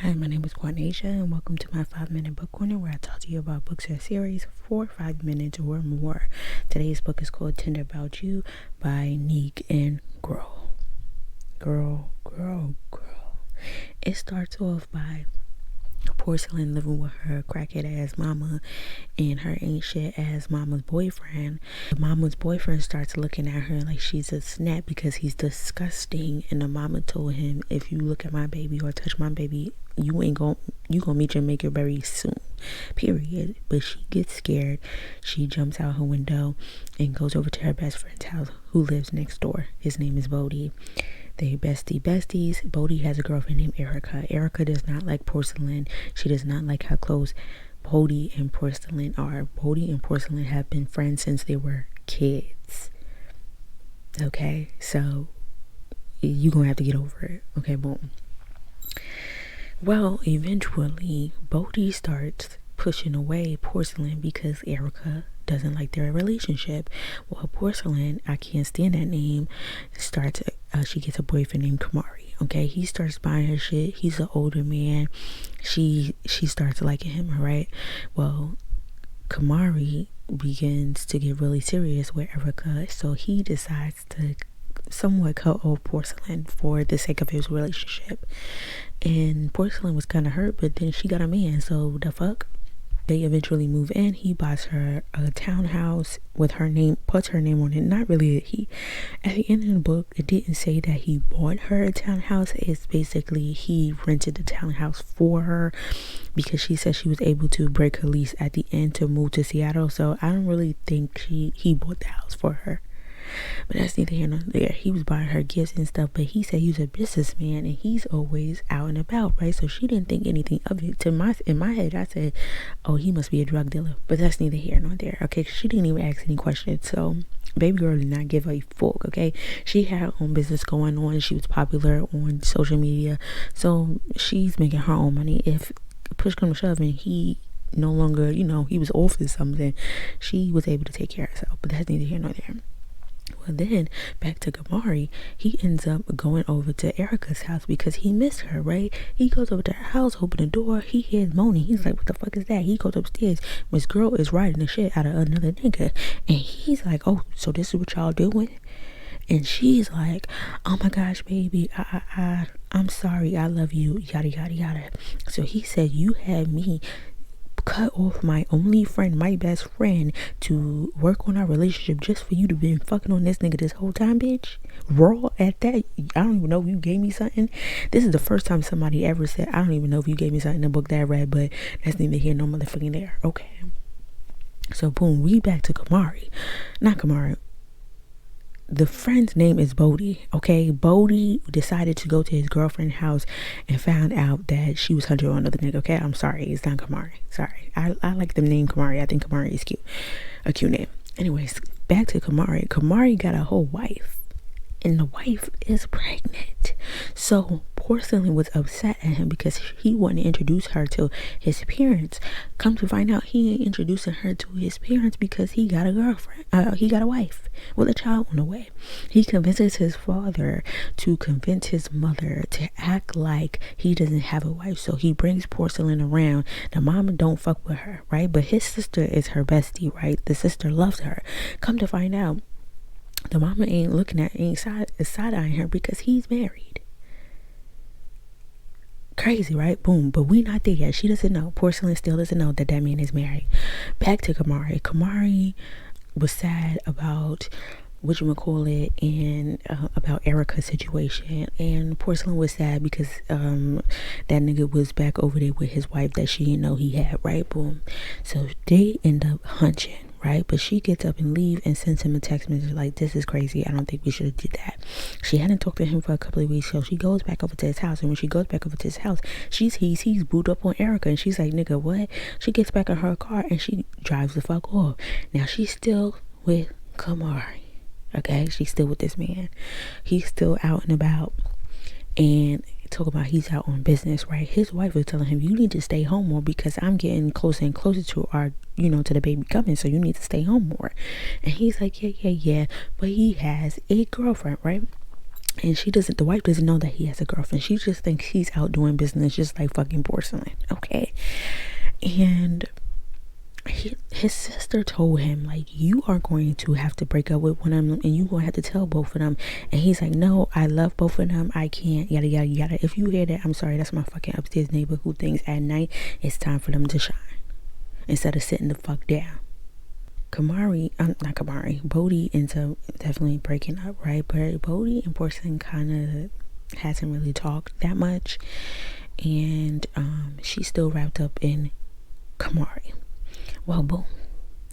Hi, my name is Quanasia, and welcome to my 5-minute book corner where I talk to you about books or series for 5 minutes or more. Today's book is called Tender About You by Nique and Girl. It starts off by Porsalyn living with her crackhead ass mama and her ain't shit ass mama's boyfriend. The mama's boyfriend starts looking at her like she's a snap because he's disgusting, and the mama told him, if you look at my baby or touch my baby, you gonna meet your maker very soon, period. But she gets scared. She jumps out her window and goes over to her best friend's house who lives next door. His name is Bodhi. They besties. Bodhi has a girlfriend named Erica. Erica does not like Porsalyn. She does not like how close Bodhi and Porsalyn are. Bodhi and Porsalyn have been friends since they were kids. Okay, so you gonna have to get over it. Okay, boom. Well, eventually Bodhi starts pushing away Porsalyn because Erica doesn't like their relationship. Well, Porsalyn, I can't stand that name, she gets a boyfriend named Kamari. Okay, he starts buying her shit. He's an older man. She starts liking him, right? Well, Kamari begins to get really serious with Erica, so he decides to somewhat cut off Porsalyn for the sake of his relationship. And Porsalyn was kind of hurt, but then she got a man, so the fuck. They eventually move in. He buys her a townhouse with her name, puts her name on it. Not really. At the end of the book, it didn't say that he bought her a townhouse. It's basically he rented the townhouse for her because she said she was able to break her lease at the end to move to Seattle. So I don't really think he bought the house for her. But that's neither here nor there. He was buying her gifts and stuff, but he said he was a businessman and he's always out and about, right? So she didn't think anything of it. In my head, I said, oh, he must be a drug dealer. But that's neither here nor there, okay? She didn't even ask any questions. So baby girl did not give a fuck, okay? She had her own business going on. She was popular on social media. So she's making her own money. If push comes to shove and he no longer, he was off to something, she was able to take care of herself. But that's neither here nor there. Well, then back to Kamari, he ends up going over to Erica's house because he missed her, right? He goes over to her house, open the door, he hears moaning. He's like, what the fuck is that? He goes upstairs. This girl is riding the shit out of another nigga. And he's like, oh, so this is what y'all doing? And she's like, oh my gosh, baby, I'm sorry, I love you, yada, yada, yada. So he said, you had me cut off my only friend, my best friend, to work on our relationship just for you to been fucking on this nigga this whole time, bitch. Raw at that. I don't even know if you gave me something. This is the first time somebody ever said, I don't even know if you gave me something in the book that I read, but that's neither here nor motherfucking there. Okay. So boom, we back to Kamari. Not Kamari. The friend's name is Bodhi, okay? Bodhi decided to go to his girlfriend's house and found out that she was hunting on another nigga, okay? I'm sorry, it's not Kamari. Sorry. I like the name Kamari. I think Kamari is cute. A cute name. Anyways, back to Kamari. Kamari got a whole wife, and the wife is pregnant. So Porsalyn was upset at him because he wanted to introduce her to his parents. Come to find out, he ain't introducing her to his parents because he got a girlfriend. He got a wife with a child on the way. He convinces his father to convince his mother to act like he doesn't have a wife. So he brings Porsalyn around. The mama don't fuck with her, right? But his sister is her bestie, right? The sister loves her. Come to find out, the mama ain't side-eyeing her because he's married. Crazy, right? Boom. But we not there yet. She doesn't know. Porsalyn still doesn't know that man is married. Back to Kamari. Kamari was sad about whatchamacallit and about Erica's situation, and Porsalyn was sad because that nigga was back over there with his wife that she didn't know he had, right? Boom. So they end up hunching, right? But she gets up and leave and sends him a text message like, this is crazy, I don't think we should have did that. She hadn't talked to him for a couple of weeks, so she goes back over to his house, and when she goes back over to his house, he's Bout up on Erica, and she's like, nigga, what? She gets back in her car and she drives the fuck off. Now she's still with Kamari, okay? She's still with this man. He's still out and about, and talk about he's out on business, right? His wife was telling him, you need to stay home more because I'm getting closer and closer to our, to the baby coming, so you need to stay home more. And he's like, yeah, but he has a girlfriend, right? And the wife doesn't know that he has a girlfriend. She just thinks he's out doing business just like fucking Porsalyn, okay? And his sister told him, like, you are going to have to break up with one of them and you gonna have to tell both of them. And he's like, no, I love both of them, I can't, yada yada yada. If you hear that, I'm sorry, that's my fucking upstairs neighbor who thinks at night it's time for them to shine instead of sitting the fuck down. Bodhi ends up definitely breaking up, right? But Bodhi and Porsalyn kind of hasn't really talked that much, and she's still wrapped up in Kamari. Well, boom,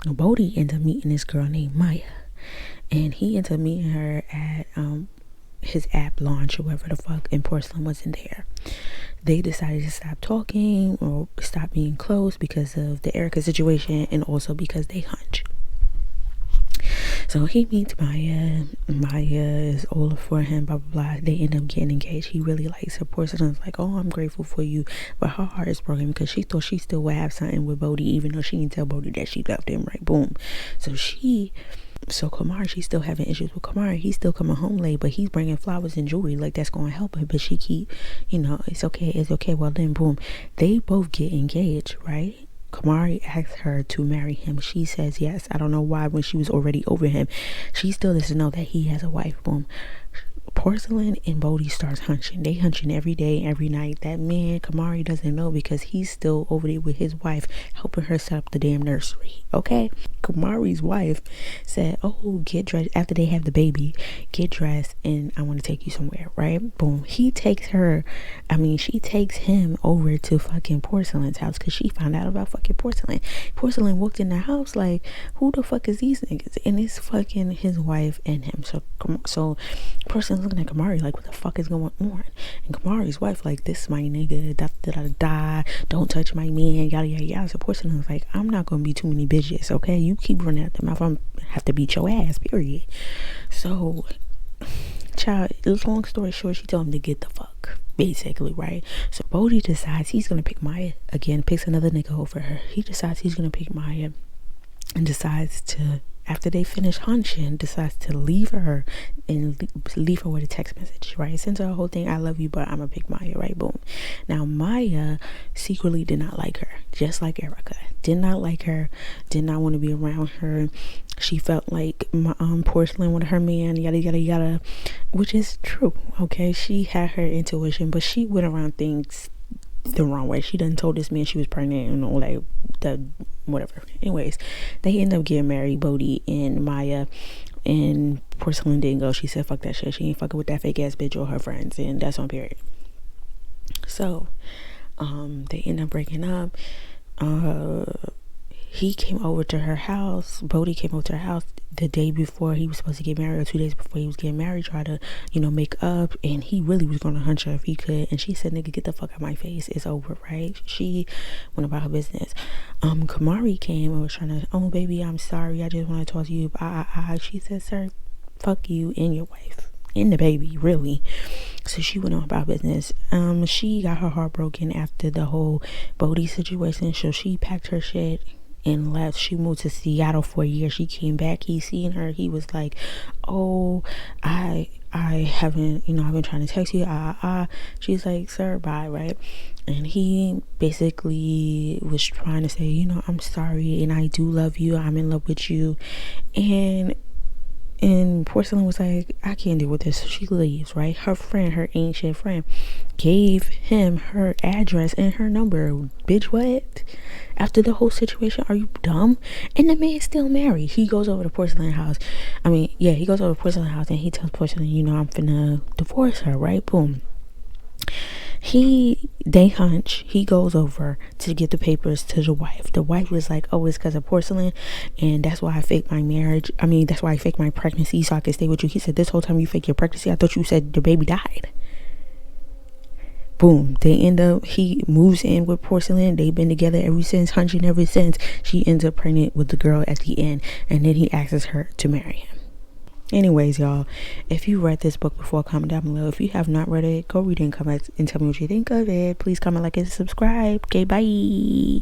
Bodhi ends up meeting this girl named Maya, and he ends up meeting her at his app launch or whatever the fuck, and Porsalyn wasn't there. They decided to stop talking or stop being close because of the Erica situation, and also because they hunch. So he meets Maya. Maya is older for him, blah blah blah. They end up getting engaged. He really likes her. Porsalyn's like, oh, I'm grateful for you, but her heart is broken because she thought she still would have something with Bodhi, even though she didn't tell Bodhi that she loved him, right? Boom. So Kamari, she's still having issues with Kamari. He's still coming home late, but he's bringing flowers and jewelry, like that's going to help her. But she keep, it's okay. Well, then boom, they both get engaged, right? Kamari asks her to marry him. She says yes. I don't know why, when she was already over him. She still doesn't know that he has a wife. Boom. Porsalyn and Bodhi starts hunching. They hunching every day, every night. That man, Kamari, doesn't know because he's still over there with his wife, helping her set up the damn nursery. Okay? Kamari's wife said, oh, get dressed. After they have the baby, get dressed and I want to take you somewhere, right? Boom. She takes him over to fucking Porsalyn's house because she found out about fucking Porsalyn. Porsalyn walked in the house like, who the fuck is these niggas? And it's fucking his wife and him. So Porsalyn's looking at Kamari like, what the fuck is going on? And Kamari's wife like, this is my nigga, da, don't touch my man, yada yada yada. So Porsalyn's like, I'm not gonna be too many bitches, okay? You keep running out the mouth, I'm have to beat your ass, period. So child, long story short, she told him to get the fuck, basically, right? So Bodhi decides he's gonna pick Maya again, picks another nigga over her. He decides he's gonna pick Maya and decides to, after they finish hunching, decides to leave her and leave her with a text message, right? Sends her a whole thing, I love you, but I'm gonna pick Maya, right? Boom. Now Maya secretly did not like her, just like Erica. Did not like her, did not want to be around her. She felt like Porsalyn with her man, yada yada yada, which is true, okay? She had her intuition, but she went around things the wrong way. She done told this man she was pregnant and all that, whatever. Anyways, they end up getting married, Bodhi and Maya, and Porsalyn didn't go. She said fuck that shit, she ain't fucking with that fake ass bitch or her friends, and that's on period. So they end up breaking up. He came over to her house. Bodhi came over to her house the day before he was supposed to get married, or 2 days before he was getting married, tried to, make up, and he really was going to hunch her if he could. And she said, nigga, get the fuck out of my face, it's over, right? She went about her business. Kamari came and was trying to, oh baby, I'm sorry, I just want to talk to you. She said, sir, fuck you and your wife and the baby, really. So she went on about business. She got her heart broken after the whole Bodhi situation, so she packed her shit and left. She moved to Seattle for a year. She came back. He seen her. He was like, oh, I haven't, I've been trying to text you. She's like, sir, bye, right? And he basically was trying to say, I'm sorry and I do love you, I'm in love with you. And Porsalyn was like, I can't deal with this. So she leaves, right? Her friend, her ancient friend, gave him her address and her number. Bitch, what? After the whole situation, are you dumb? And the man's still married. He goes over to Porsalyn house. He goes over to Porsalyn house and he tells Porsalyn, I'm finna divorce her, right? Boom. They hunch. He goes over to get the papers to the wife. The wife was like, oh, it's because of Porsalyn, and that's why I faked my marriage. That's why I faked my pregnancy so I could stay with you. He said, this whole time you faked your pregnancy, I thought you said the baby died. Boom. He moves in with Porsalyn. They've been together ever since, hunching ever since. She ends up pregnant with the girl at the end, and then he asks her to marry him. Anyways, y'all, if you read this book before, comment down below. If you have not read it, go read it and come back and tell me what you think of it. Please comment, like, and subscribe. Okay, bye.